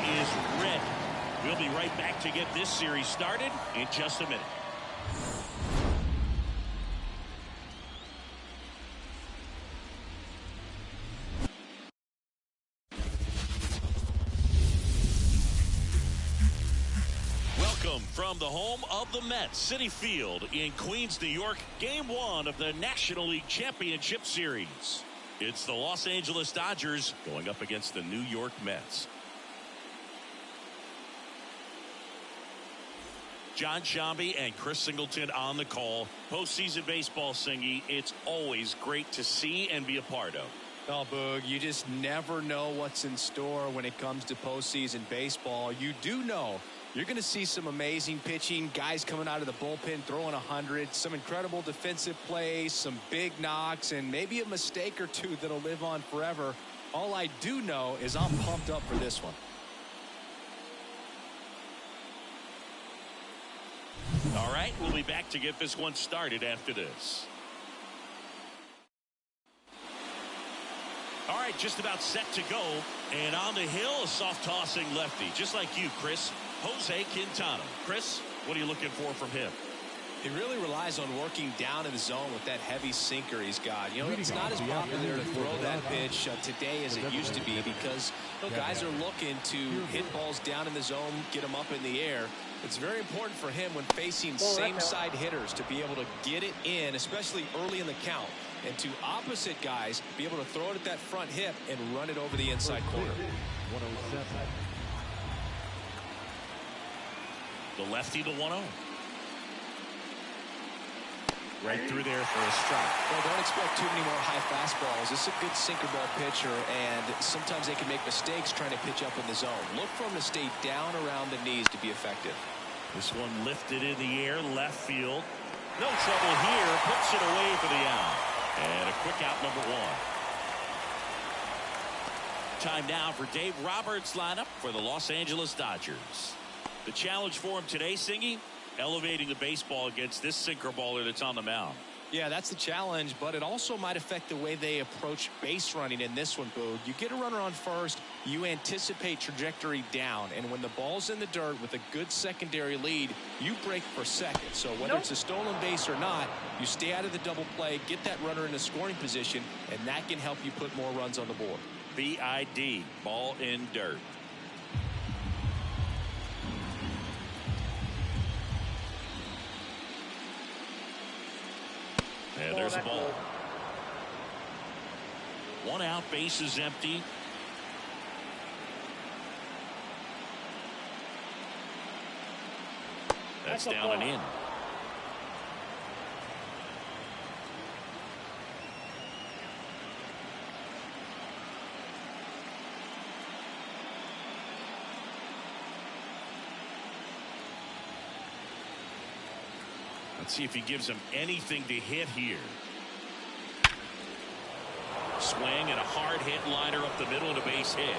is red. We'll be right back to get this series started in just a minute. Welcome from the home of the Mets, Citi Field in Queens, New York, Game 1 of the National League Championship Series. It's the Los Angeles Dodgers going up against the New York Mets. John Shambi and Chris Singleton on the call. Postseason baseball, Singy, it's always great to see and be a part of. Oh, Boog, you just never know what's in store when it comes to postseason baseball. You do know you're going to see some amazing pitching, guys coming out of the bullpen throwing 100, some incredible defensive plays, some big knocks, and maybe a mistake or two that'll live on forever. All I do know is I'm pumped up for this one. All right, we'll be back to get this one started after this. All right, just about set to go. And on the hill, a soft tossing lefty, just like you, Chris. Jose Quintana. Chris, what are you looking for from him? He really relies on working down in the zone with that heavy sinker he's got. You know, it's not as popular to throw that pitch today as it used to be because guys are looking to hit balls down in the zone, get them up in the air. It's very important for him when facing same-side hitters to be able to get it in, especially early in the count, and to opposite guys be able to throw it at that front hip and run it over the inside corner. 107. The lefty, the 1-0. Right through there for a strike. Well, don't expect too many more high fastballs. This is a good sinker ball pitcher, and sometimes they can make mistakes trying to pitch up in the zone. Look for him to stay down around the knees to be effective. This one lifted in the air, left field. No trouble here. Puts it away for the out. And a quick out, number 1. Time now for Dave Roberts' lineup for the Los Angeles Dodgers. The challenge for him today, Singy, elevating the baseball against this sinker baller that's on the mound. Yeah, that's the challenge, but it also might affect the way they approach base running in this one, Boog. You get a runner on first, you anticipate trajectory down, and when the ball's in the dirt with a good secondary lead, you break for second. So whether it's a stolen base or not, you stay out of the double play, get that runner in a scoring position, and that can help you put more runs on the board. BID, ball in dirt. And there's a ball. 1 out, base is empty. That's down and in. Let's see if he gives him anything to hit here. Swing and a hard hit liner up the middle of the base hit.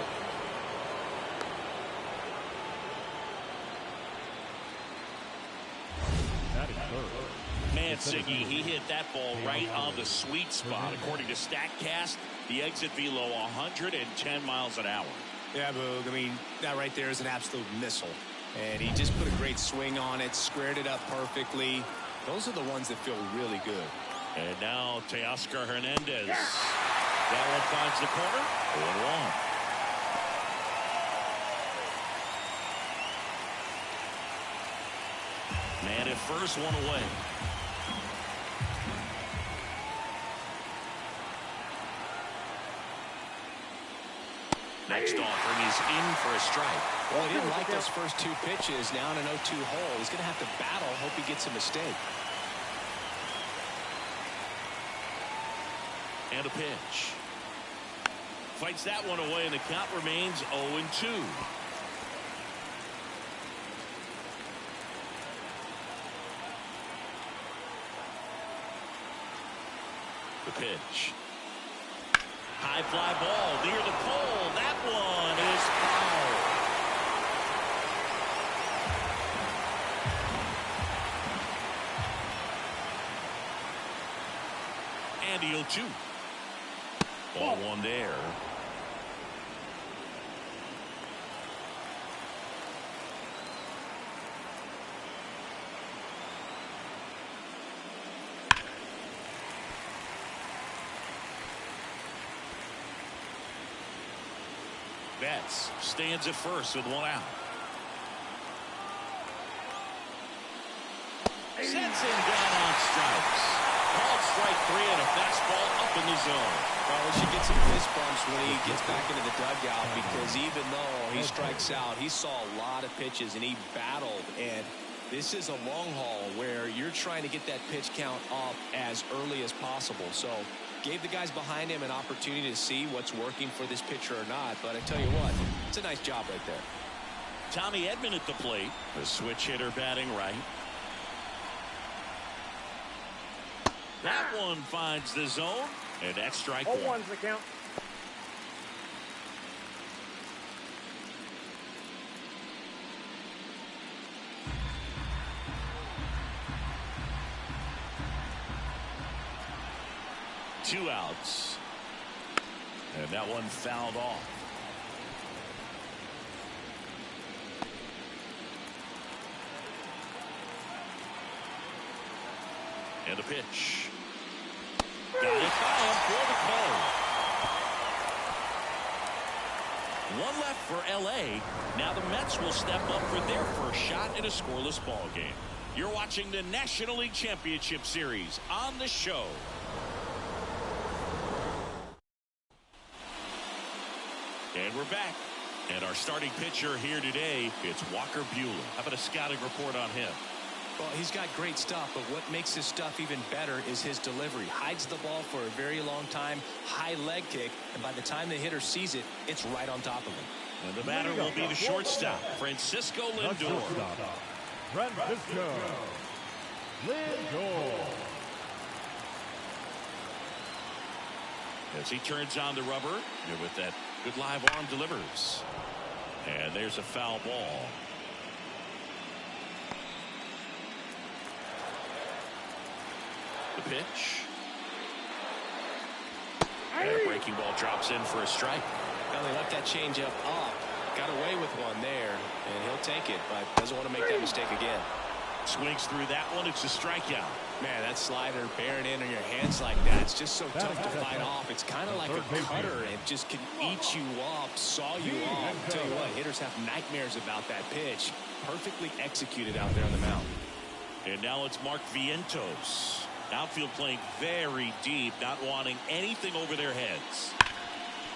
Man, Siggy, he hit that ball right on the sweet spot. According to StatCast, the exit velo 110 miles an hour. Yeah, Boog, I mean, that right there is an absolute missile. And he just put a great swing on it, squared it up perfectly. Those are the ones that feel really good. And now Teoscar Hernandez. That one finds the corner. 0-1. Man at first, one away. Next offering is in for a strike. Well, he didn't like those first 2 pitches. Now in an 0-2 hole. He's going to have to battle. Hope he gets a mistake. And a pitch. Fights that one away, and the count remains 0-2. The pitch. High fly ball near the pole. That one is foul. And the 0-2. Ball 1 there. Betts stands at first with one out. Sets him down on strikes. Called strike 3 and a fastball up in the zone. Well, we should get some fist bumps when he gets back into the dugout, because even though he strikes out, he saw a lot of pitches and he battled. And this is a long haul where you're trying to get that pitch count up as early as possible. So gave the guys behind him an opportunity to see what's working for this pitcher or not. But I tell you what, it's a nice job right there. Tommy Edman at the plate. The switch hitter batting right. That one finds the zone, and that's strike 1. 0-1's the count. Two outs. And that one fouled off. And the pitch. Got it by him for the call. One left for L.A. Now the Mets will step up for their first shot in a scoreless ball game. You're watching the National League Championship Series on the show. And we're back. And our starting pitcher here today, it's Walker Buehler. How about a scouting report on him? Well, he's got great stuff, but what makes his stuff even better is his delivery. Hides the ball for a very long time, high leg kick, and by the time the hitter sees it, it's right on top of him. And the batter will be the shortstop, Francisco Lindor. Francisco Lindor. As he turns on the rubber, and with that good live arm delivers. And there's a foul ball. The pitch. And a breaking ball drops in for a strike. Well, they left that changeup up. Got away with one there, and he'll take it, but doesn't want to make that mistake again. Swings through that one. It's a strikeout. Man, that slider bearing in on your hands like that, it's just so tough to fight off. It's kind of like a cutter. It just can eat you up, saw you off. I'll tell you what, hitters have nightmares about that pitch. Perfectly executed out there on the mound. And now it's Mark Vientos. Outfield playing very deep, not wanting anything over their heads.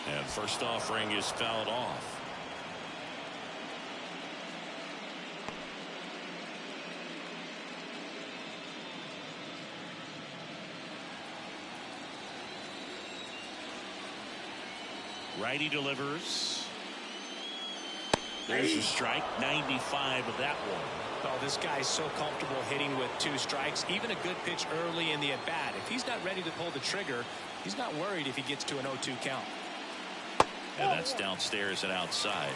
And first offering is fouled off. Righty delivers. There's a strike. 95 of that one. Oh, this guy's so comfortable hitting with 2 strikes. Even a good pitch early in the at-bat. If he's not ready to pull the trigger, he's not worried if he gets to an 0-2 count. And that's downstairs and outside.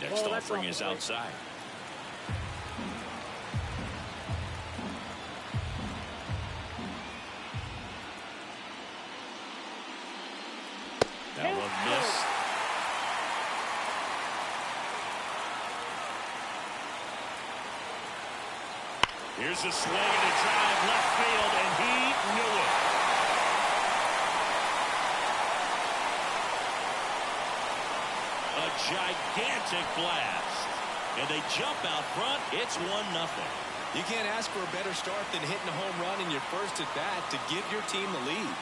Next offering is outside. That one missed. Here's a swing and a drive left field, and he knew it. A gigantic blast. And they jump out front. It's 1-0. You can't ask for a better start than hitting a home run in your first at-bat to give your team the lead.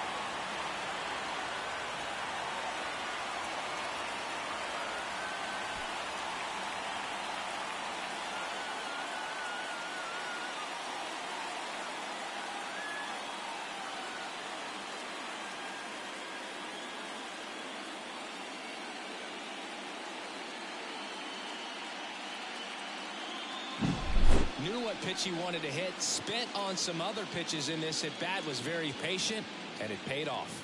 Knew what pitch he wanted to hit, spent on some other pitches in this at bat, was very patient, and it paid off.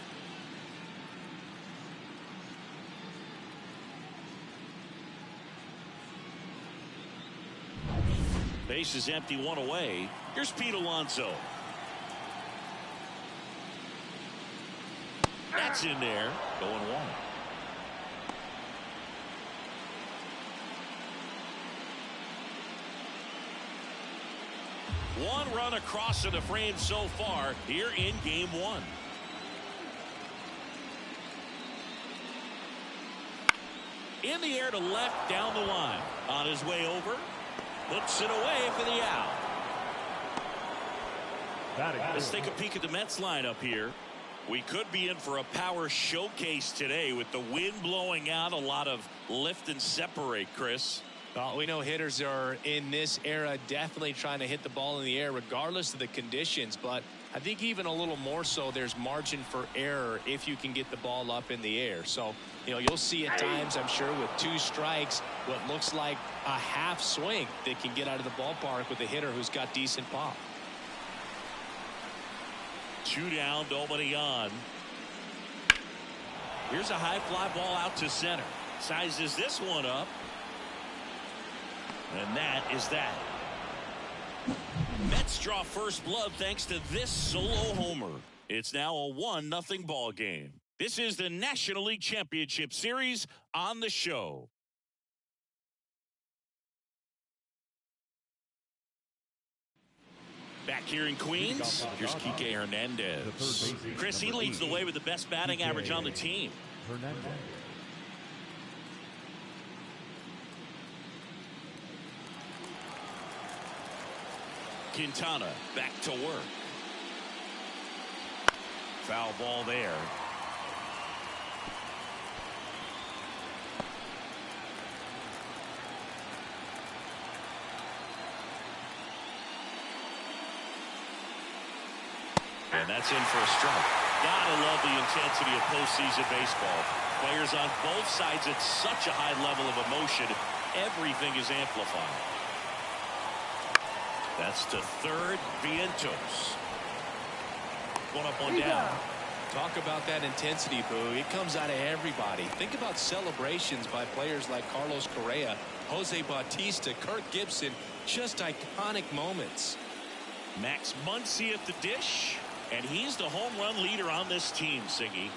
Base is empty, 1 away. Here's Pete Alonso. That's in there, going 1. One run across in the frame so far here in game one. In the air to left down the line. On his way over. Hooks it away for the out. Let's take a peek at the Mets lineup here. We could be in for a power showcase today with the wind blowing out. A lot of lift and separate, Chris. Well, we know hitters are in this era definitely trying to hit the ball in the air regardless of the conditions, but I think even a little more so there's margin for error if you can get the ball up in the air. So, you'll see at times, I'm sure, with 2 strikes, what looks like a half swing that can get out of the ballpark with a hitter who's got decent pop. 2 down, nobody on. Here's a high fly ball out to center. Sizes this one up. And that is that. Mets draw first blood thanks to this solo homer. It's now a 1-0 ball game. This is the National League Championship Series on the show. Back here in Queens, here's Kike Hernandez. Chris, he leads the way with the best batting average on the team. Quintana back to work. Foul ball there. And that's in for a strike. Gotta love the intensity of postseason baseball. Players on both sides at such a high level of emotion. Everything is amplified. That's to third, Vientos. One up, one down. Talk about that intensity, Boo. It comes out of everybody. Think about celebrations by players like Carlos Correa, Jose Bautista, Kirk Gibson. Just iconic moments. Max Muncy at the dish. And he's the home run leader on this team, Siggy.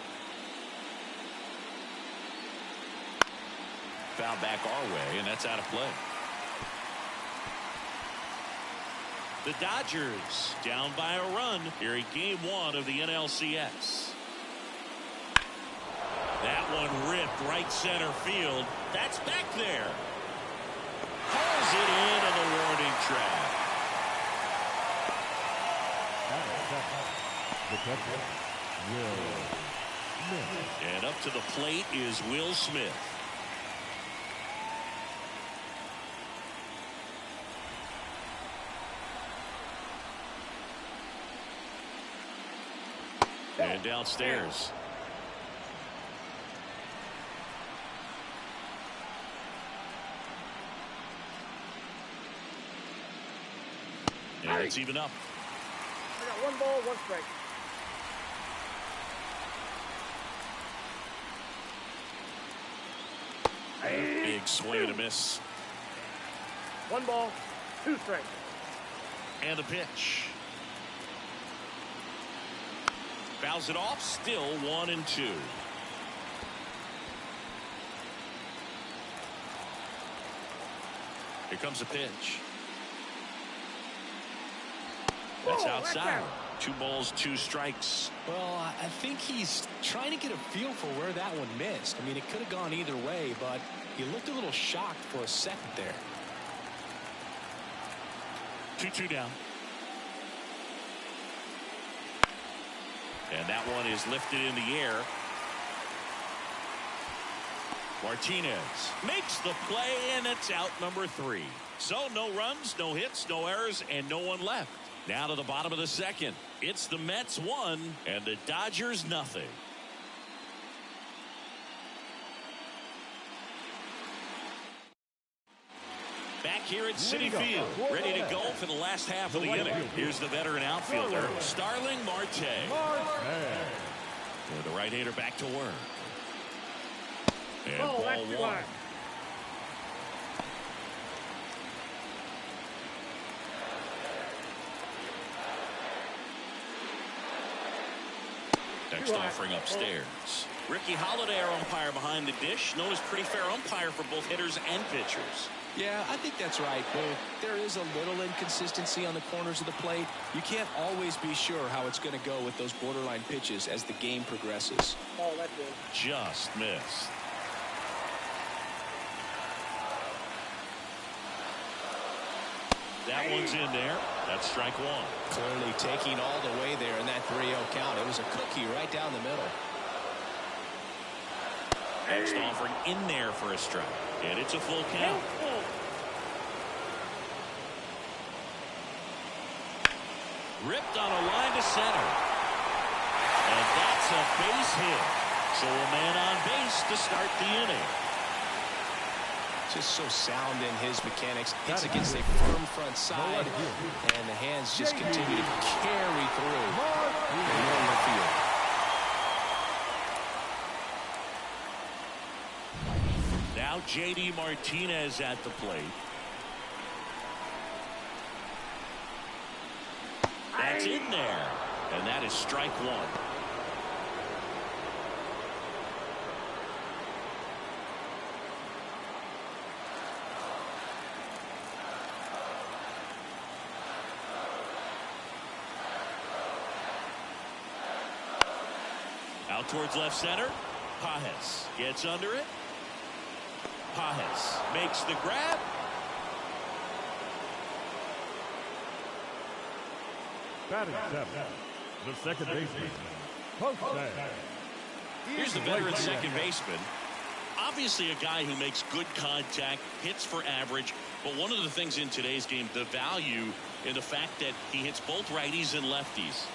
Foul back our way, and that's out of play. The Dodgers down by a run here in game one of the NLCS. That one ripped right center field. That's back there. Pulls it in on the warning track. And up to the plate is Will Smith. And downstairs. And it's even up. I got 1 ball, 1 strike. Big swing and a miss. 1 ball, 2 strikes. And a pitch. Fouls it off, still 1-2. Here comes a pitch. That's outside. 2 balls, 2 strikes. Well, I think he's trying to get a feel for where that one missed. I mean, it could have gone either way, but he looked a little shocked for a second there. 2-2 down. And that one is lifted in the air. Martinez makes the play, and it's out number 3. So no runs, no hits, no errors, and no one left. Now to the bottom of the second. It's the Mets 1 and the Dodgers nothing. Back here at Citi Field, ready to go for the last half of the inning. Here's the veteran outfielder, Starling Marte. And the right-hander back to work. And ball 1. Next offering upstairs. Ricky Holiday, our umpire behind the dish, known as pretty fair umpire for both hitters and pitchers. Yeah, I think that's right. There is a little inconsistency on the corners of the plate. You can't always be sure how it's going to go with those borderline pitches as the game progresses. Oh, that's it. Just missed. That one's in there. That's strike one. Clearly taking all the way there in that 3-0 count. It was a cookie right down the middle. Next offering in there for a strike. And it's a full count. Ripped on a line to center. And that's a base hit. So a man on base to start the inning. Just so sound in his mechanics. Hits against a firm front side. And the hands just continue to carry through. In the field. Now J.D. Martinez at the plate. That's in there. And that is strike one. Out towards left center. Pages gets under it. Pages makes the grab. Batting seven, the second baseman, Postman. Here's the veteran second baseman. Obviously a guy who makes good contact, hits for average, but one of the things in today's game, the value in the fact that he hits both righties and lefties.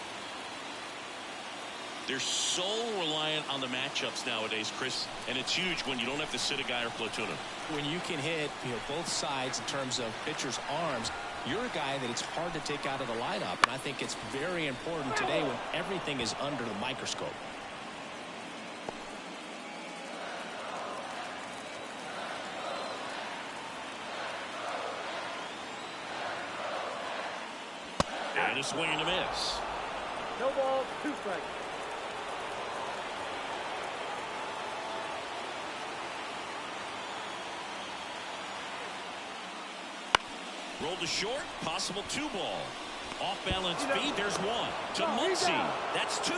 They're so reliant on the matchups nowadays, Chris, and it's huge when you don't have to sit a guy or platoon him. When you can hit both sides in terms of pitchers' arms, you're a guy that it's hard to take out of the lineup, and I think it's very important today when everything is under the microscope. And a swing and a miss. No balls, 2 strikes. Rolled to short, possible 2-ball. Off balance speed, there's one. To Muncy, that's 2.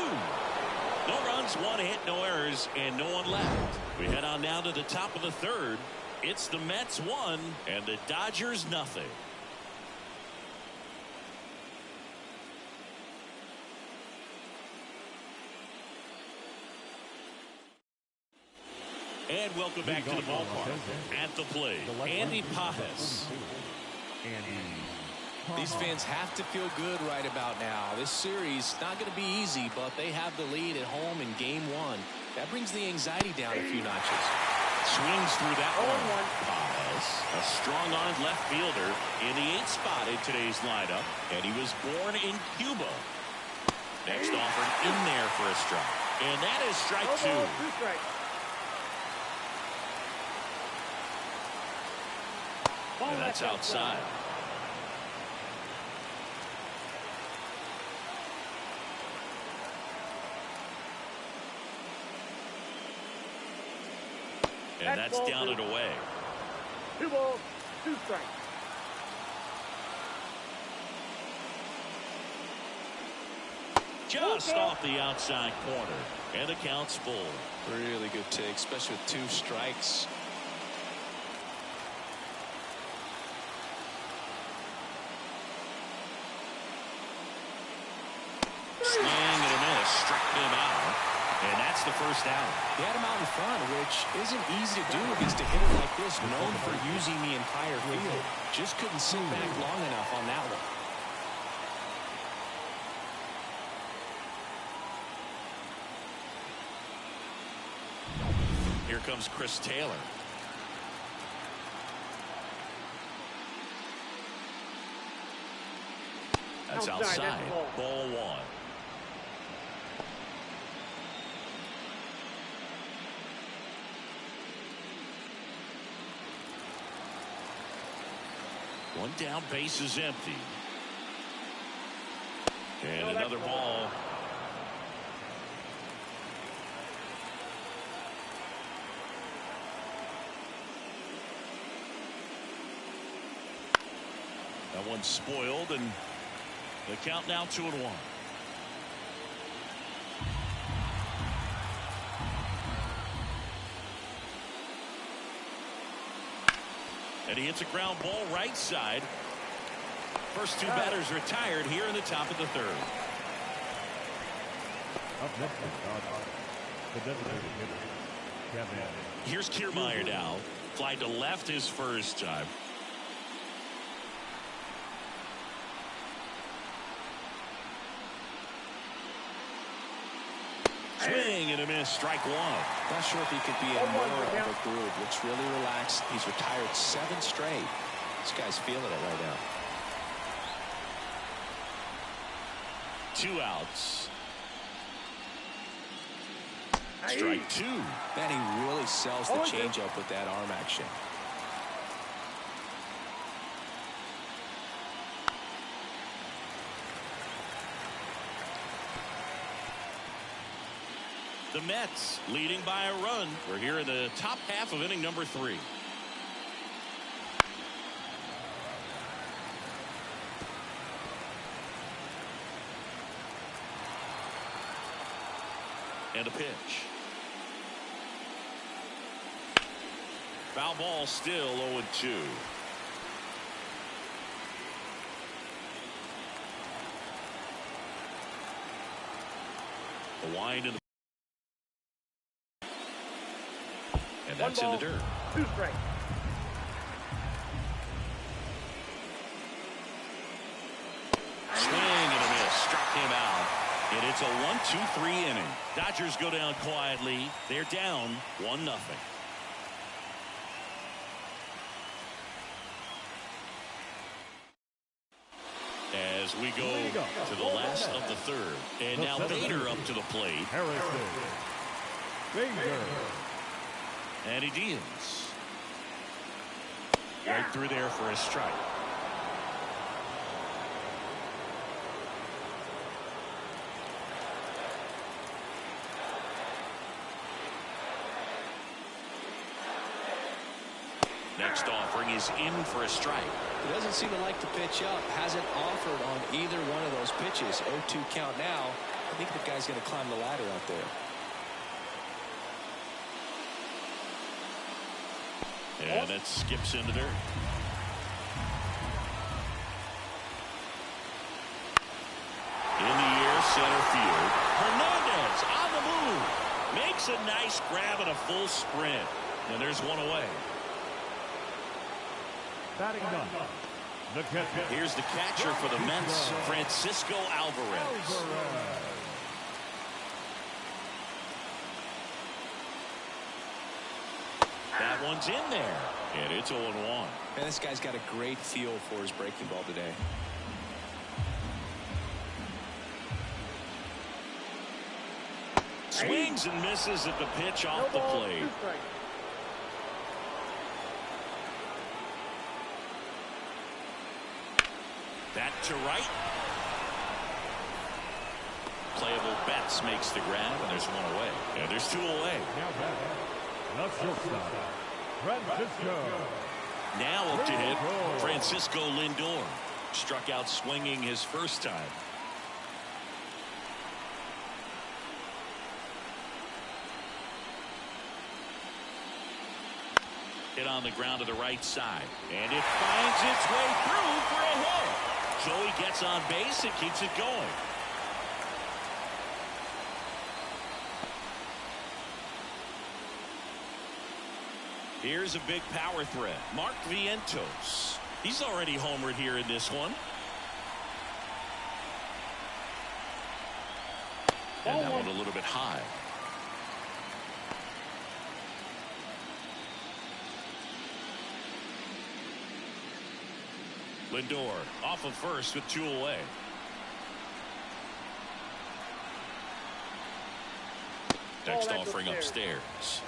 No runs, 1 hit, no errors, and no one left. We head on now to the top of the third. It's the Mets 1 and the Dodgers nothing. And welcome back to the ballpark. At the plate, Andy Pages. These fans have to feel good right about now. This series not going to be easy, but they have the lead at home in game 1. That brings the anxiety down a few notches. Swings through that one. Pages, a strong-armed left fielder in the 8th spot in today's lineup, and he was born in Cuba. Next offered in there for a strike, and that is strike 2. 2 strikes. And that's outside. And that's down and away. 2 balls, 2 strikes. Just off the outside corner. And the count's full. Really good take, especially with 2 strikes. Swing and a miss. Struck him out. And that's the first out. He had him out in front, which isn't easy to do against a hitter like this, known for using the entire field. Just couldn't sit back long enough on that one. Here comes Chris Taylor. That's outside. Ball 1. One down, base is empty. And another ball. That one's spoiled, and the count now 2-1. And he hits a ground ball right side. First two batters retired here in the top of the third. Up next is the designated hitter, Kevin. Here's Kiermaier now. Fly to left his first time. Swing and a miss. Strike one. Not sure if he could be in more of a groove. Looks really relaxed. He's retired 7 straight. This guy's feeling it right now. 2 outs. Strike 2. Man, he really sells the changeup with that arm action. The Mets leading by a run. We're here in the top half of inning number 3. And a pitch. Foul ball, still 0-2. The wind in the and that's in the dirt. 2 strikes. Swing and a miss. Struck him out. And it's a 1-2-3 inning. Dodgers go down quietly. They're down 1-0. As we go to the last of the third. And now Bader up to the plate. Bader. Andy Diaz. Right through there for a strike. Next offering is in for a strike. He doesn't seem to like to pitch up. Hasn't offered on either one of those pitches. 0-2 count now. I think the guy's going to climb the ladder out there. And that skips into dirt. In the air, center field. Hernandez on the move. Makes a nice grab and a full sprint. And there's one away. Batting done. The catcher. Here's the catcher for the Mets, Francisco Alvarez. That one's in there, and it's 0-1. Man, this guy's got a great feel for his breaking ball today. Swings and misses at the pitch off the plate. 2 strikes. That to right. Playable Betts makes the grab, and there's one away. And there's 2 away. The shortstop, Francisco. Now up to hit, Francisco Lindor. Struck out swinging his first time. Hit on the ground to the right side. And it finds its way through for a hit. Joey gets on base and keeps it going. Here's a big power threat. Mark Vientos. He's already homered here in this one. And that one a little bit high. Lindor off of first with 2 away. Next offering upstairs.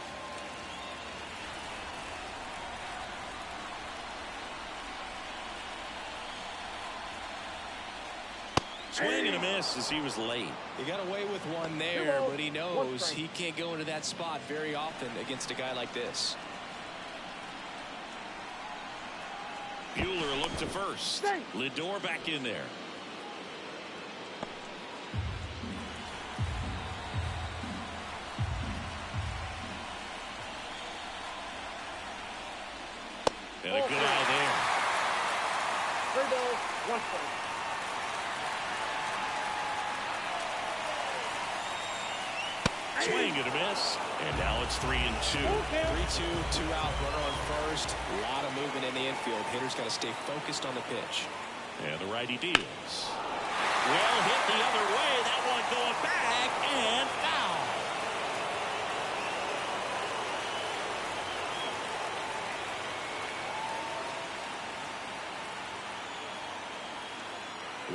Swing and a miss as he was late. He got away with one there, but he knows he can't go into that spot very often against a guy like this. Buehler looked to first. Lindor back in there. And a good eye there. 3 balls, 1 strike. Swing and a miss. And now it's 3-2. 3-2, 2 out, runner on first. A lot of movement in the infield. Hitter's got to stay focused on the pitch. And the righty deals. Well hit the other way. That one going back and foul.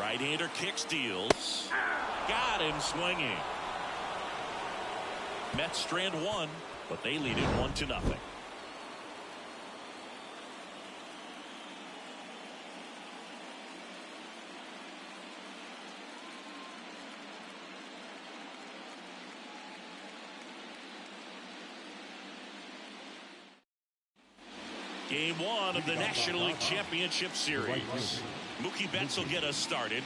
Right-hander kicks, deals. Got him swinging. Mets strand 1, but they lead it 1-0. Game 1 of the National League Championship Series. Mookie Betts will get us started.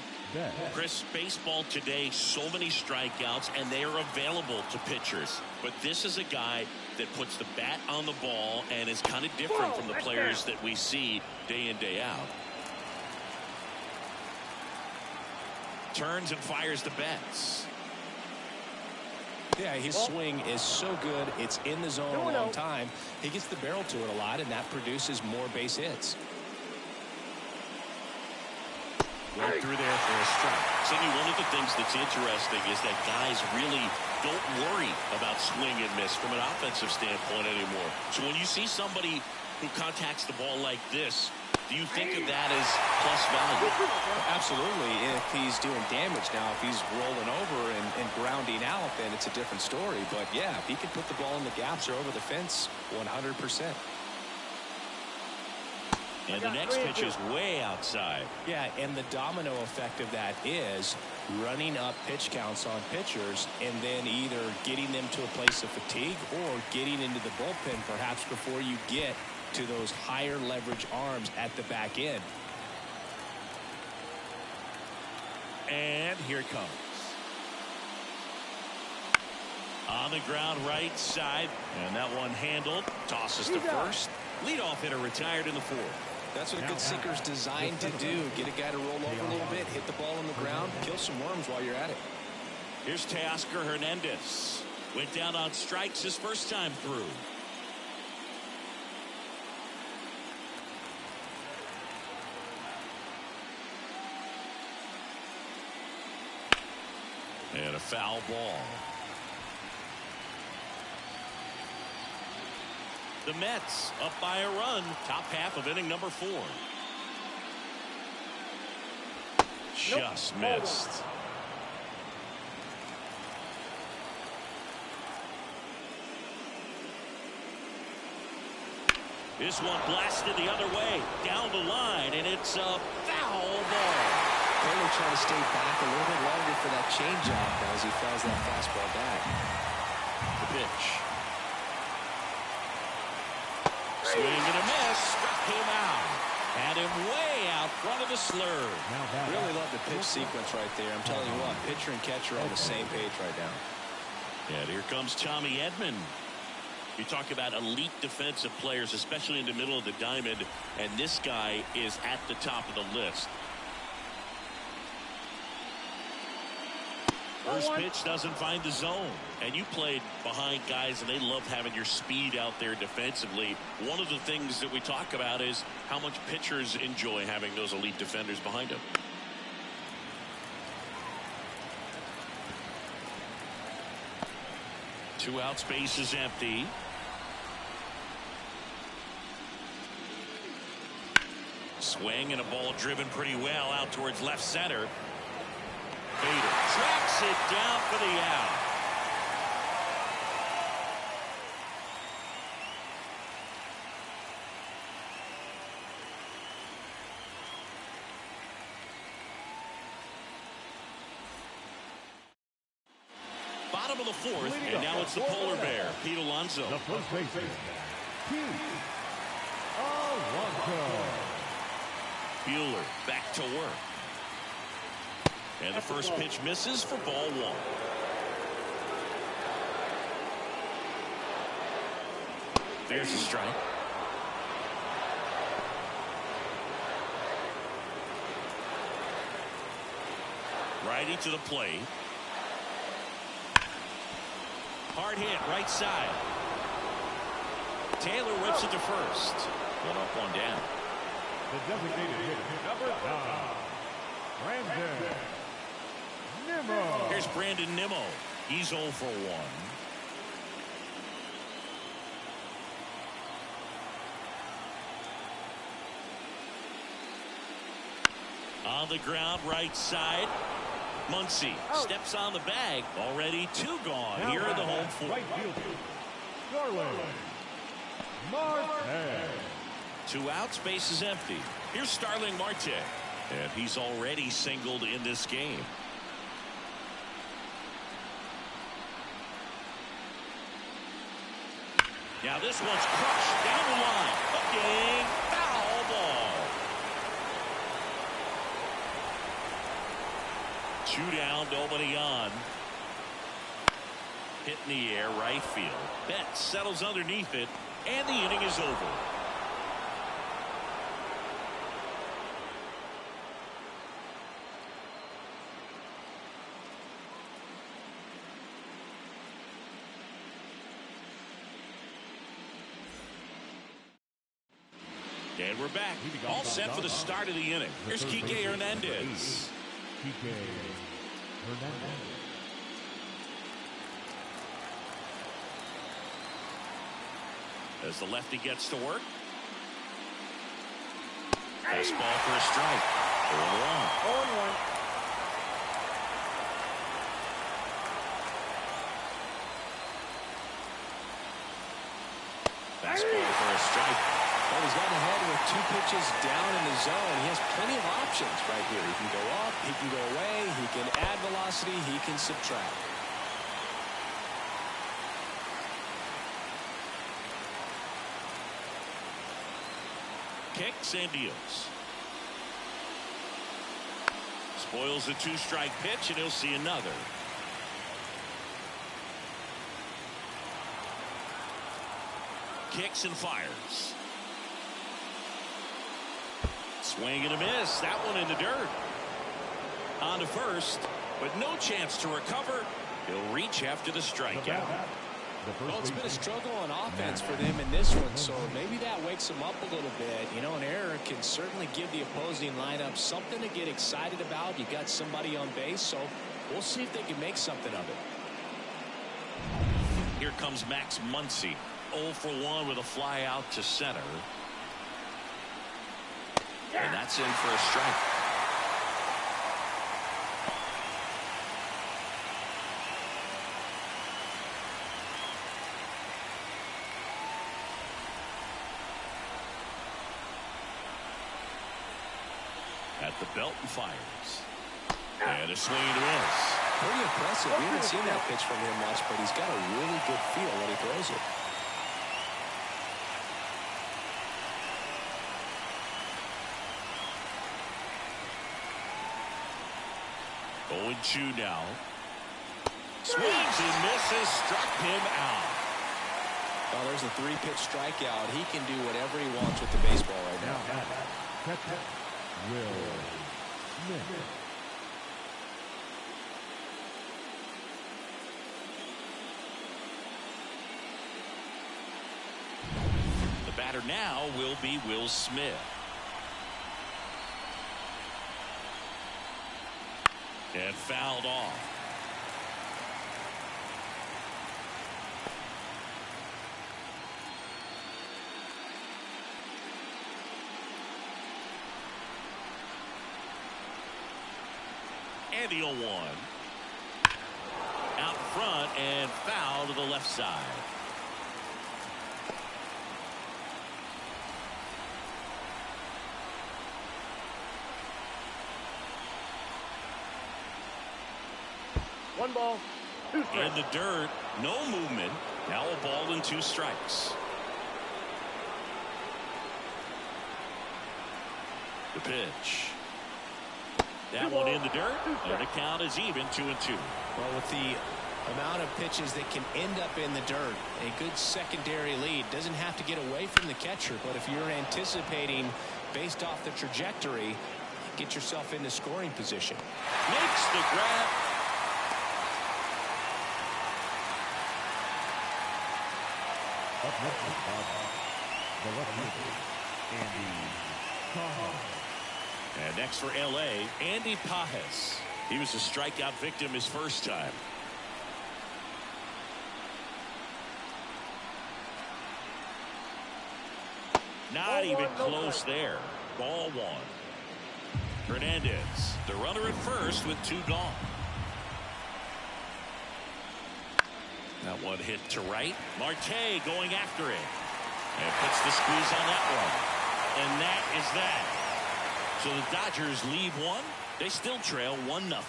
Chris, baseball today, so many strikeouts, and they are available to pitchers. But this is a guy that puts the bat on the ball and is kind of different from the players that we see day in, day out. Turns and fires the Betts. Yeah, his swing is so good. It's in the zone a long time. He gets the barrel to it a lot, and that produces more base hits. Right through there for a strike. Sidney, one of the things that's interesting is that guys really don't worry about swing and miss from an offensive standpoint anymore. So when you see somebody who contacts the ball like this, do you think of that as plus value? Absolutely. If he's doing damage now, if he's rolling over and grounding out, then it's a different story. But yeah, if he can put the ball in the gaps or over the fence, 100%. And the next pitch is way outside. Yeah, and the domino effect of that is running up pitch counts on pitchers and then either getting them to a place of fatigue or getting into the bullpen perhaps before you get to those higher leverage arms at the back end. And here it comes. On the ground right side, and that one handled. Tosses to first. Leadoff hitter retired in the 4th. That's what a good sinker's designed to do. Get a guy to roll over a little bit, hit the ball on the ground, kill some worms while you're at it. Here's Teoscar Hernandez. Went down on strikes his first time through. And a foul ball. The Mets up by a run, top half of inning number 4. Just missed. This one blasted the other way, down the line, and it's a foul ball. Taylor trying to stay back a little bit longer for that changeup as he fouls that fastball back. The pitch. Swing and a miss. Struck him out. Had him way out front of the slur. Really love the pitch sequence right there. I'm telling you what, pitcher and catcher are on the same page right now. And here comes Tommy Edman. You talk about elite defensive players, especially in the middle of the diamond, and this guy is at the top of the list. First pitch doesn't find the zone, and you played behind guys, and they love having your speed out there defensively. One of the things that we talk about is how much pitchers enjoy having those elite defenders behind them. Two out, space is empty. Swing and a ball driven pretty well out towards left center. Bader tracks it down for the out. Bottom of the 4th, and now it's the polar bear, Pete Alonso. The first baseman, Pete Alonso. Buehler back to work. And the first pitch misses for ball one. There's a strike. Righty to the plate. Hard hit right side. Taylor whips it to first. One up, one down. The designated hitter, number 9, Brandon Nimmo. Here's Brandon Nimmo. He's 0 for 1. On the ground, right side. Muncy steps on the bag. Already 2 gone Now here in the home fourth. Right fielder, Starling Marte. 2 outs, base is empty. Here's Starling Marte. And he's already singled in this game. Now this one's crushed down the line. Hooking, foul ball. 2 down, nobody on. Hit in the air, right field. Betts settles underneath it, and the inning is over. And we're back. All set for the start of the inning. Here's Kike Hernandez. Kike Hernandez. As the lefty gets to work. Fastball for a strike. 0-1. 0-1. Fastball for a strike. Well, he's gotten ahead with 2 pitches down in the zone. He has plenty of options right here. He can go up, he can go away, he can add velocity, he can subtract. Kicks and deals. Spoils a 2-strike pitch, and he'll see another. Kicks and fires. Swing and a miss. That one in the dirt. On to first, but no chance to recover. He'll reach after the strikeout. Well, it's been a struggle on offense for them in this one, so maybe that wakes them up a little bit. You know, an error can certainly give the opposing lineup something to get excited about. You got somebody on base, so we'll see if they can make something of it. Here comes Max Muncy. 0 for 1 with a fly out to center. And that's in for a strike. At the belt and fires. And a swing and a miss. Pretty impressive. We haven't seen that pitch from him much, but he's got a really good feel when he throws it. 0-2 now. Swings and misses, struck him out. Well, there's a 3-pitch strikeout. He can do whatever he wants with the baseball right now. Will Smith. The batter now will be Will Smith. And fouled off. And the 0-1. Out front and foul to the left side. One ball, 2 strikes. In the dirt, no movement. Now a ball and 2 strikes. The pitch. That one in the dirt, and the count is even 2-2. Well, with the amount of pitches that can end up in the dirt, a good secondary lead doesn't have to get away from the catcher, but if you're anticipating based off the trajectory, get yourself into scoring position. Makes the grab. Up next is the left-hander, Andy Pajes. And next for L.A., Andy Pajes. He was a strikeout victim his first time. Not even close there. Ball one. Hernandez, the runner at first with 2 gone. That one hit to right. Marte going after it. And puts the squeeze on that one. And that is that. So the Dodgers leave one. They still trail 1-0.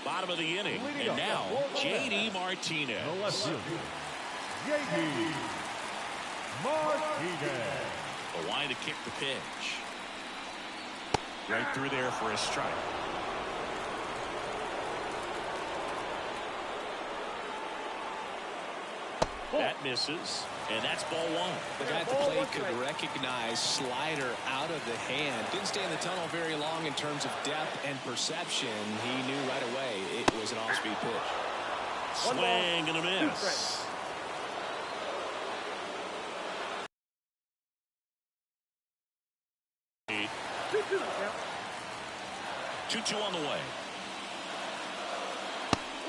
Bottom of the inning. And now, J.D. Martinez. The left fielder, J.D. Martinez. A line to kick the pitch. Right through there for a strike. That misses, and that's ball one. The guy at the plate could recognize slider out of the hand. Didn't stay in the tunnel very long in terms of depth and perception. He knew right away it was an off-speed pitch. Swing and a miss. Two on the way.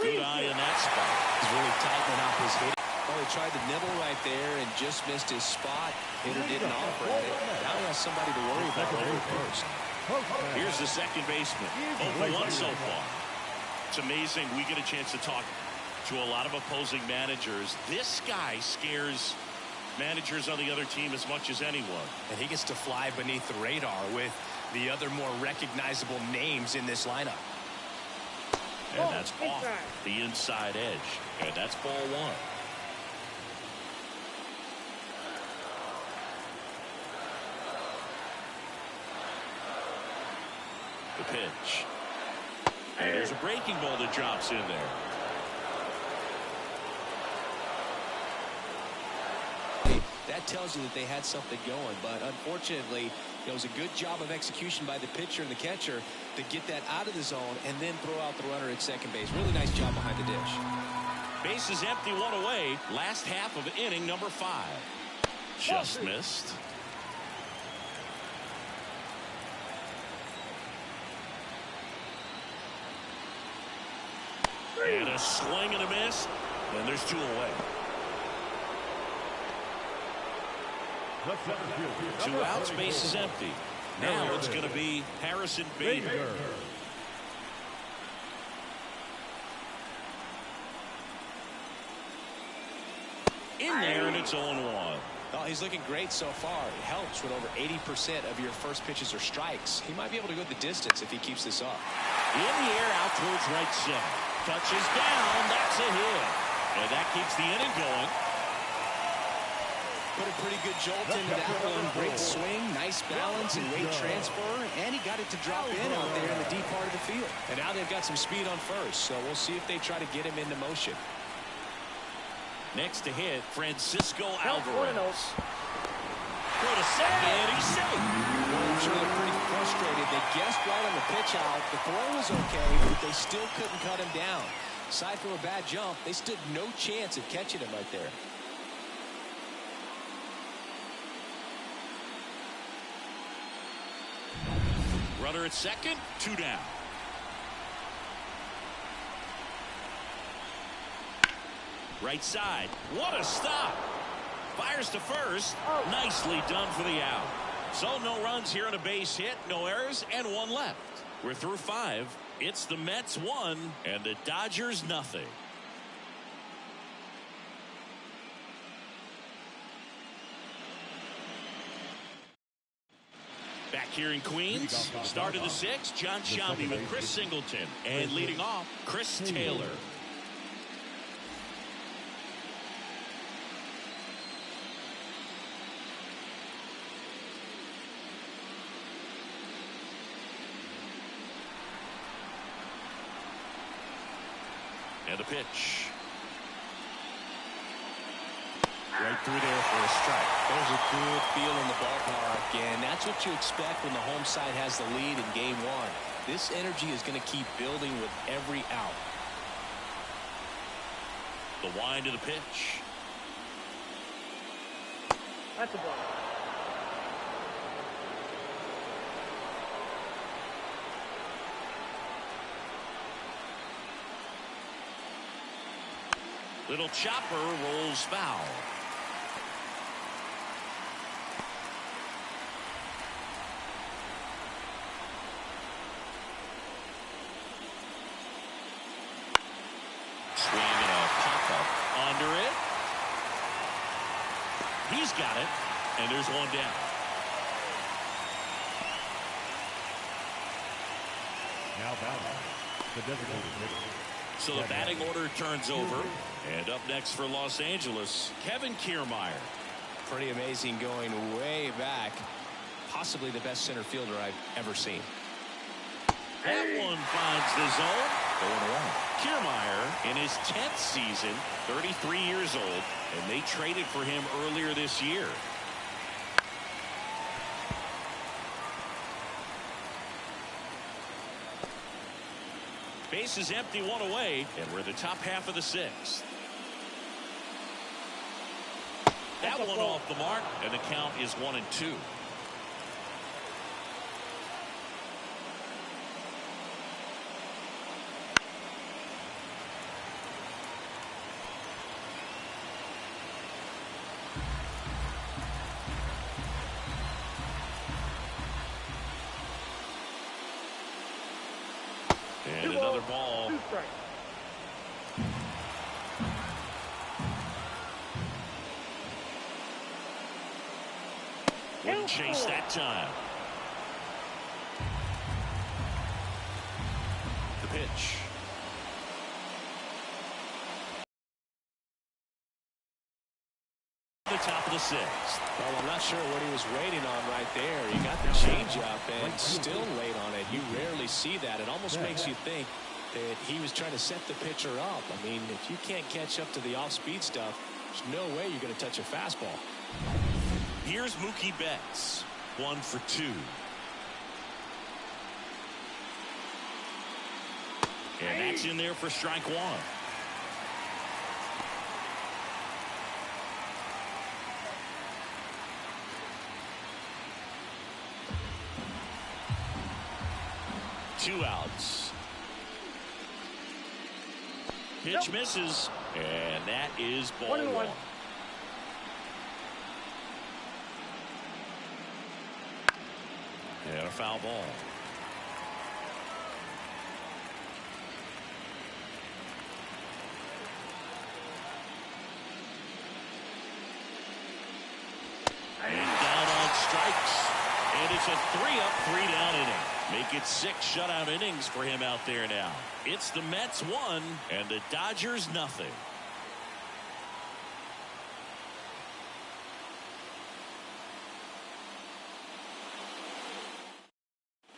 Good eye in that spot. He's really tightening up his hit. Oh, he tried to nibble right there and just missed his spot. Hitter didn't offer at it. Now he has somebody to worry about over first. Here's the second baseman. 0-1 so far. It's amazing. We get a chance to talk to a lot of opposing managers. This guy scares managers on the other team as much as anyone. And he gets to fly beneath the radar with the other more recognizable names in this lineup. And that's off the inside edge. And that's ball one. The pitch. And there's a breaking ball that drops in there. That tells you that they had something going, but unfortunately, it was a good job of execution by the pitcher and the catcher to get that out of the zone and then throw out the runner at second base. Really nice job behind the dish. Base is empty, 1 away. Last half of inning number 5. Just missed. And a swing and a miss. And there's 2 away. 2 outs, base is empty. Now it's going to be Harrison Bader. In there, and it's 0-1. Oh, he's looking great so far. It helps when over 80% of your first pitches are strikes. He might be able to go the distance if he keeps this up. In the air, out towards right center. Touches down. That's a hit. And that keeps the inning going. Put a pretty good jolt into that one. Great swing, nice balance and weight transfer, and he got it to drop in out there in the deep part of the field. And now they've got some speed on first, so we'll see if they try to get him into motion. Next to hit, Francisco Alvarez. Go to second, he's safe. Well, I'm sure they're pretty frustrated. They guessed right on the pitch out. The throw was okay, but they still couldn't cut him down. Aside from a bad jump, they stood no chance of catching him right there. Runner at second, 2 down. Right side, what a stop. Fires to first, nicely done for the out. So no runs here on a base hit, no errors, and 1 left. We're through 5. It's the Mets 1 and the Dodgers nothing. Back here in Queens, start of the 6th, John Shelby with Chris Singleton. And leading off, Chris Taylor. pitch. Right through there for a strike. There's a good feel in the ballpark, and that's what you expect when the home side has the lead in game one. This energy is going to keep building with every out. The wind of the pitch. That's a ball. Little chopper rolls foul. Swing and a pop-up under it. He's got it, and there's one down. Now batting, the designated hitter. So the batting order turns over. And up next for Los Angeles, Kevin Kiermaier. Pretty amazing, going way back. Possibly the best center fielder I've ever seen. That one finds the zone. 0-1. Kiermaier in his 10th season, 33 years old, and they traded for him earlier this year. Base is empty, one away, and we're in the top half of the sixth. That one off the mark, and the count is 1-2. And another ball. 2 strikes. Wouldn't chase that time. The pitch. The top of the sixth. Well, I'm not sure what he was waiting on right there. He got the changeup and still late on it. You rarely see that. It almost makes you think that he was trying to set the pitcher up. I mean, if you can't catch up to the off-speed stuff, there's no way you're going to touch a fastball. Here's Mookie Betts. 1 for 2. And that's in there for strike one. Two outs. Pitch misses, and that is ball 1. And a foul ball. And down on strikes. And it's a 3-up, 3-down inning. Make it 6 shutout innings for him out there now. It's the Mets 1 and the Dodgers nothing.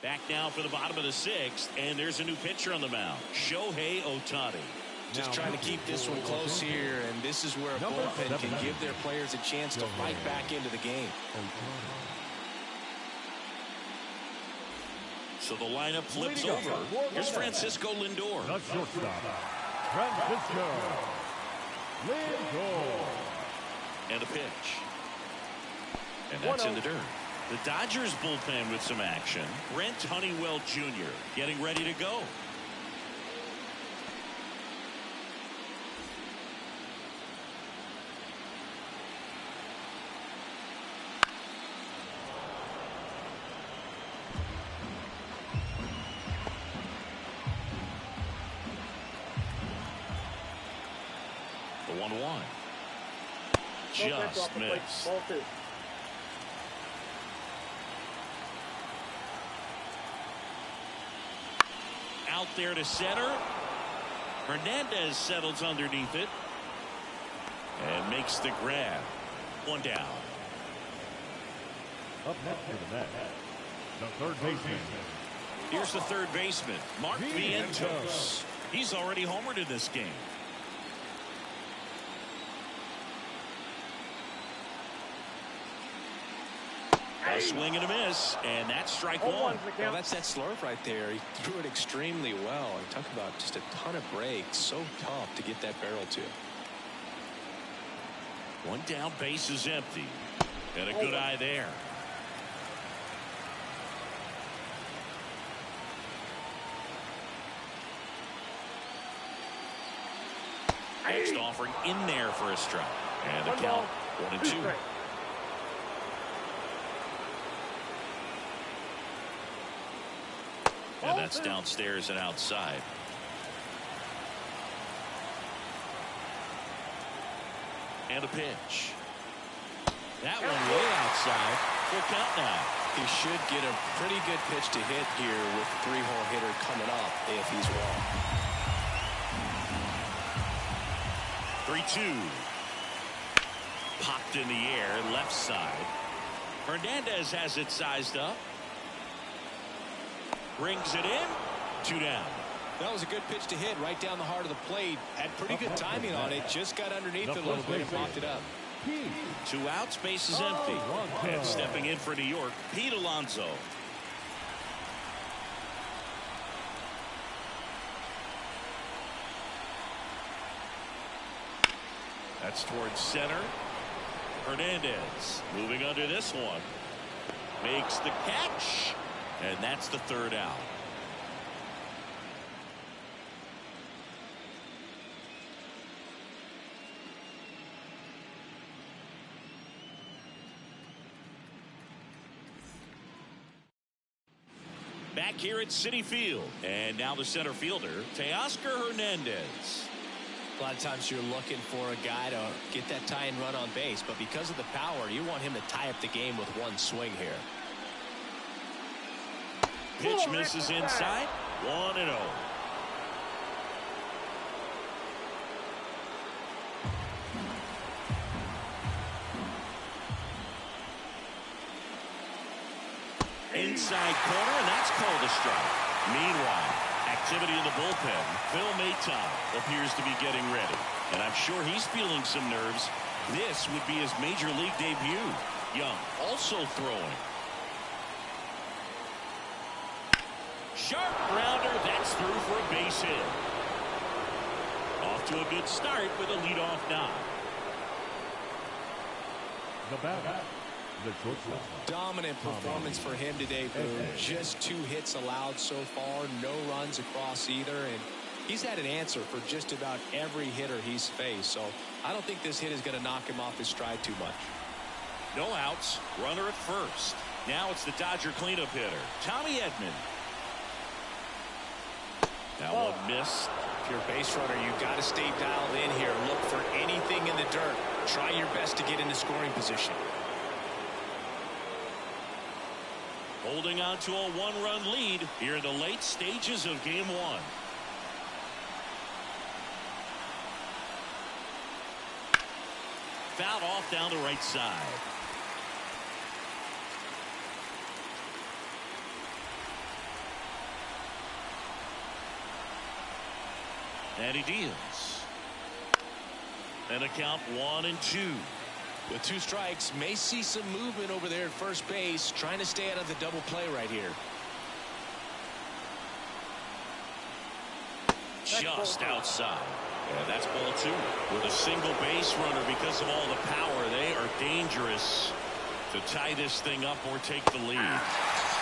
Back now for the bottom of the 6th, and there's a new pitcher on the mound, Shohei Ohtani. Just trying to keep this one close here, and this is where a bullpen can give their players a chance to fight back into the game. So the lineup flips over. Here's Francisco Lindor. The shortstop, Francisco Lindor. And a pitch. And that's in the dirt. The Dodgers bullpen with some action. Brent Honeywell Jr. getting ready to go. The 1-1. Just missed. Ball 2. Out there to center. Hernandez settles underneath it and makes the grab. 1 down. Up next for the Mets, the third baseman. Here's the third baseman, Mark Vientos. He's already homered in this game. A swing and a miss, and that's strike one. Well, that's that slurve right there. He threw it extremely well. And talk about just a ton of breaks. So tough to get that barrel to. One down, base is empty. And a good eye there. Next offering in there for a strike. And the count 1-2. And that's downstairs and outside. And a pitch. That one way outside. Full count now. He should get a pretty good pitch to hit here with the 3-hole hitter coming up if he's well. 3-2. Popped in the air, left side. Hernandez has it sized up. Brings it in. 2 down. That was a good pitch to hit right down the heart of the plate. Had pretty good timing on it. Just got underneath it a little bit and popped it up. 2 outs, base is empty. And stepping in for New York, Pete Alonso. That's towards center. Hernandez moving under this one. Makes the catch. And that's the 3rd out. Back here at Citi Field. And now the center fielder, Teoscar Hernandez. A lot of times you're looking for a guy to get that tie-in run on base, but because of the power, you want him to tie up the game with one swing here. Pitch misses inside. 1-0. Inside corner, and that's called a strike. Meanwhile, activity in the bullpen. Phil Maton appears to be getting ready, and I'm sure he's feeling some nerves. This would be his major league debut. Young also throwing. Sharp grounder, that's through for a base hit. Off to a good start with a leadoff knock. The batter, the shortstop. Dominant performance for him today, Boone. Just 2 hits allowed so far, no runs across either, and he's had an answer for just about every hitter he's faced, so I don't think this hit is going to knock him off his stride too much. No outs, runner at first. Now it's the Dodger cleanup hitter, Tommy Edman. That one missed. If you're a base runner, you've got to stay dialed in here. Look for anything in the dirt. Try your best to get into scoring position. Holding on to a 1-run lead here in the late stages of Game 1. Fouled off down the right side. And he deals. And a count 1-2. With 2 strikes, may see some movement over there at first base, trying to stay out of the double play right here. Just outside. Yeah, that's ball 2. With a single base runner, because of all the power, they are dangerous to tie this thing up or take the lead.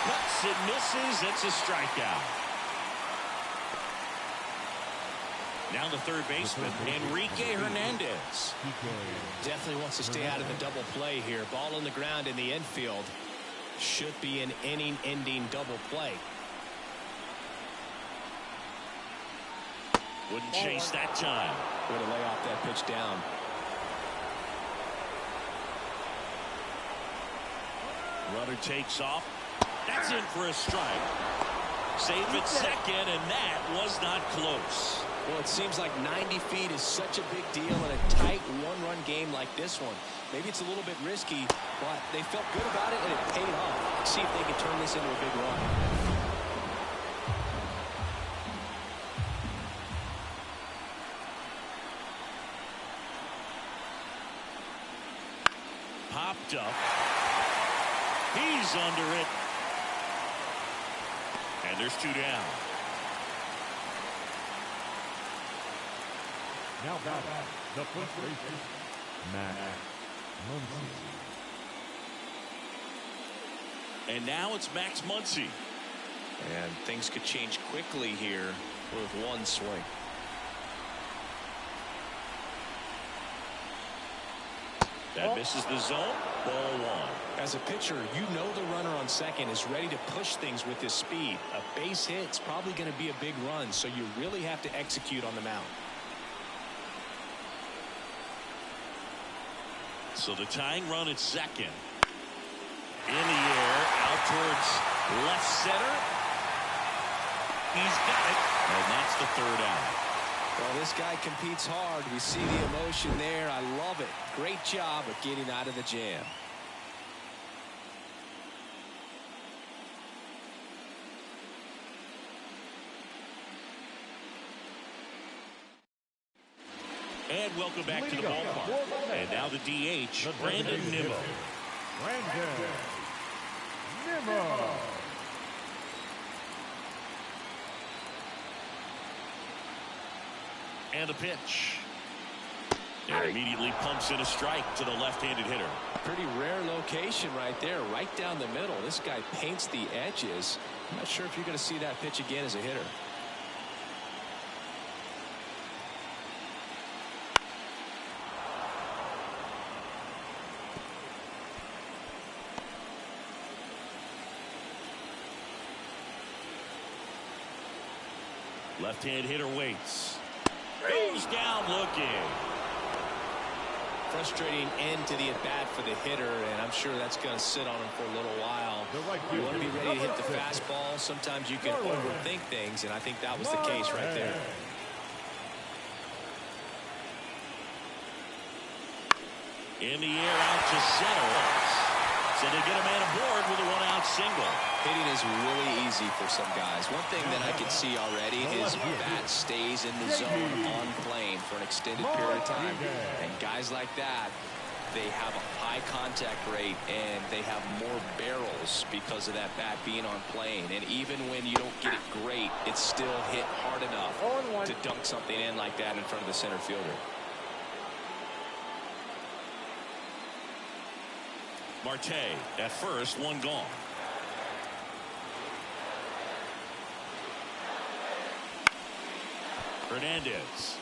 Cuts and misses. It's a strikeout. Now the third baseman, Enrique Hernandez. Definitely wants to stay out of the double play here. Ball on the ground in the infield. Should be an inning-ending double play. Wouldn't chase that time. Going to lay off that pitch down. Runner takes off. That's in for a strike. Safe at second, and that was not close. Well, it seems like 90 feet is such a big deal in a tight 1-run game like this one. Maybe it's a little bit risky, but they felt good about it, and it paid off. Let's see if they can turn this into a big run. Popped up. He's under it. And there's 2 down. Now back, the first baseman, Max Muncy. And now it's Max Muncy. And things could change quickly here with one swing. That misses the zone. Ball 1. As a pitcher, you know the runner on second is ready to push things with his speed. A base hit's probably going to be a big run, so you really have to execute on the mound. So the tying run at second. In the air, out towards left center. He's got it, and that's the 3rd out. Well, this guy competes hard. We see the emotion there. I love it. Great job of getting out of the jam. And welcome back to the ballpark. And now the DH, Brandon Nimmo. Brandon Nimmo. And the pitch. And immediately pumps in a strike to the left-handed hitter. Pretty rare location right there, right down the middle. This guy paints the edges. I'm not sure if you're going to see that pitch again as a hitter. Left-hand hitter waits. Goes down looking. Frustrating end to the at-bat for the hitter, and I'm sure that's going to sit on him for a little while. You want to be ready to hit the fastball. Sometimes you can overthink things, and I think that was the case right there. In the air, out to center. So they get a man aboard with a 1-out single. Hitting is really easy for some guys. One thing that I can see already, his bat stays in the zone on plane for an extended period of time. And guys like that, they have a high contact rate and they have more barrels because of that bat being on plane. And even when you don't get it great, it's still hit hard enough to dunk something in like that in front of the center fielder. Marte at first, 1 gone. Hernandez.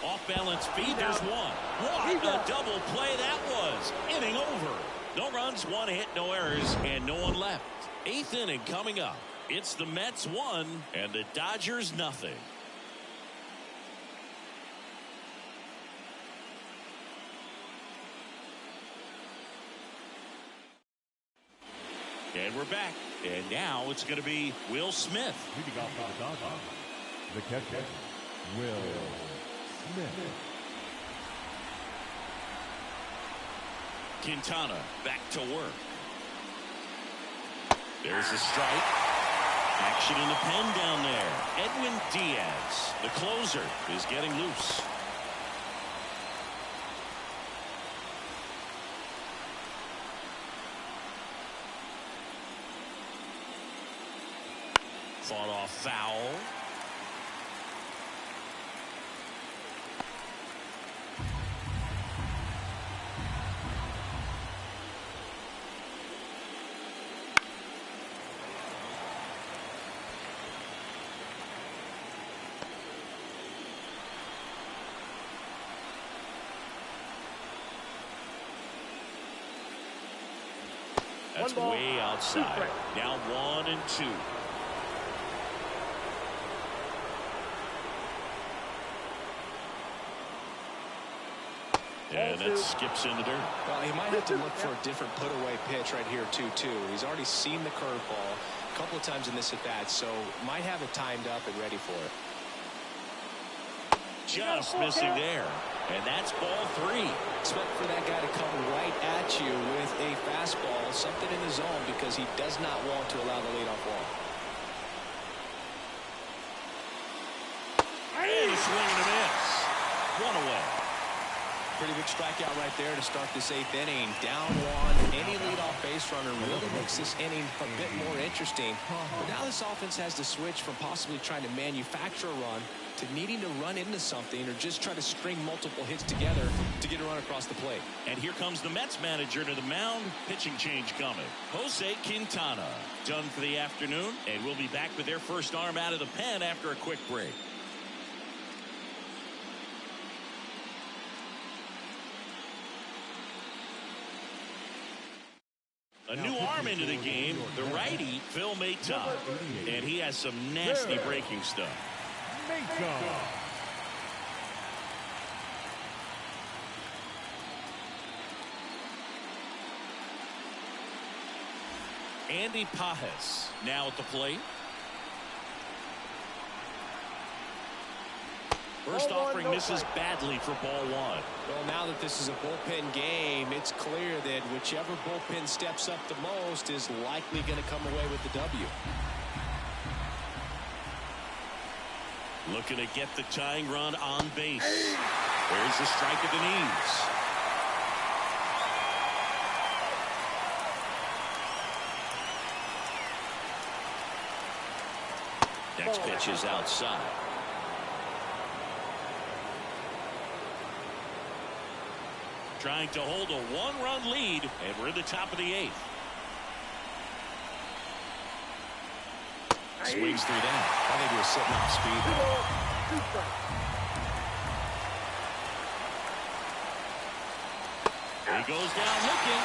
Off balance feed, there's 1. What a double play that was. Inning over. No runs, 1 hit, no errors, and no one left. 8th inning coming up. It's the Mets 1 and the Dodgers nothing. And we're back. And now it's going to be Will Smith. Leading off for the Dodgers, the catcher, Will Smith. Quintana back to work. There's a strike. Action in the pen down there. Edwin Diaz, the closer, is getting loose. Fought off foul. That's way outside. Now 1-2. And that skips in the dirt. Well, he might have to look for a different put-away pitch right here, too. He's already seen the curveball a couple of times in this at-bat, so might have it timed up and ready for it. Just missing there. And that's ball 3. Expect for that guy to come right at you with a fastball, something in the zone, because he does not want to allow the leadoff walk. And a swing and a miss. 1 away. pretty big strikeout right there to start this 8th inning. Down one, any leadoff base runner really makes this inning a bit more interesting. But now this offense has to switch from possibly trying to manufacture a run to needing to run into something or just try to string multiple hits together to get a run across the plate. And here comes the Mets manager to the mound. Pitching change coming. Jose Quintana done for the afternoon, and we'll be back with their first arm out of the pen after a quick break. A new arm into the game, the righty, Phil Maton. And he has some nasty breaking stuff. Andy Pajes now at the plate. First offering misses badly for ball one. Well, now that this is a bullpen game, it's clear that whichever bullpen steps up the most is likely going to come away with the W. Looking to get the tying run on base. There's the strike at the knees. Next pitch is outside. Trying to hold a one-run lead, and we're in the top of the 8th. Swings through that. I think he was sitting off speed. He goes down looking.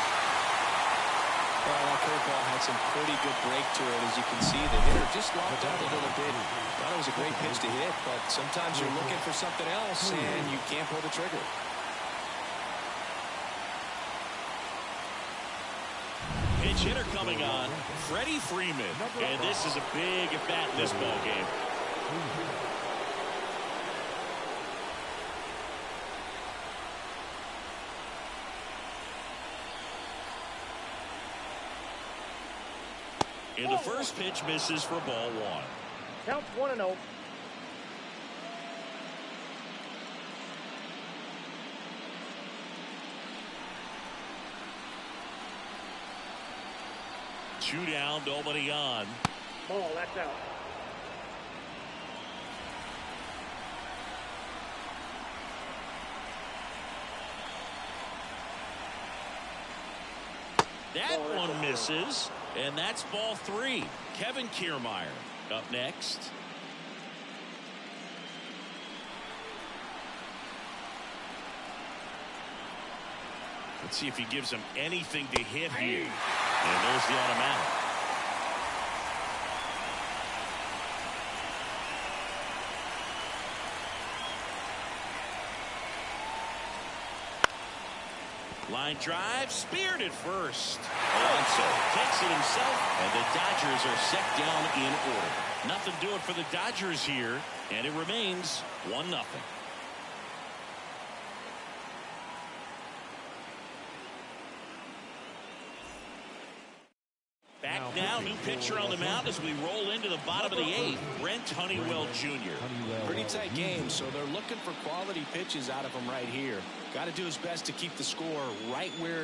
Well, that curveball had some pretty good break to it. As you can see, the hitter just locked up a little bit. Thought it was a great pitch to hit, but sometimes you're looking for something else, and you can't pull the trigger. Pinch hitter coming on, Freddie Freeman. And this is a big at-bat in this ball game. And the first pitch misses for ball one. Counts 1-0. Two down, nobody on. Ball, that's out. That one misses, and that's ball three. Kevin Kiermaier up next. Let's see if he gives him anything to hit here. And there's the automatic. Line drive, speared at first. Alonso takes it himself, and the Dodgers are set down in order. Nothing doing for the Dodgers here, and it remains 1-0. Back now, new pitcher on the mound as we roll into the bottom of the 8th, Brent Honeywell Jr. Pretty tight game, so they're looking for quality pitches out of him right here. Got to do his best to keep the score right where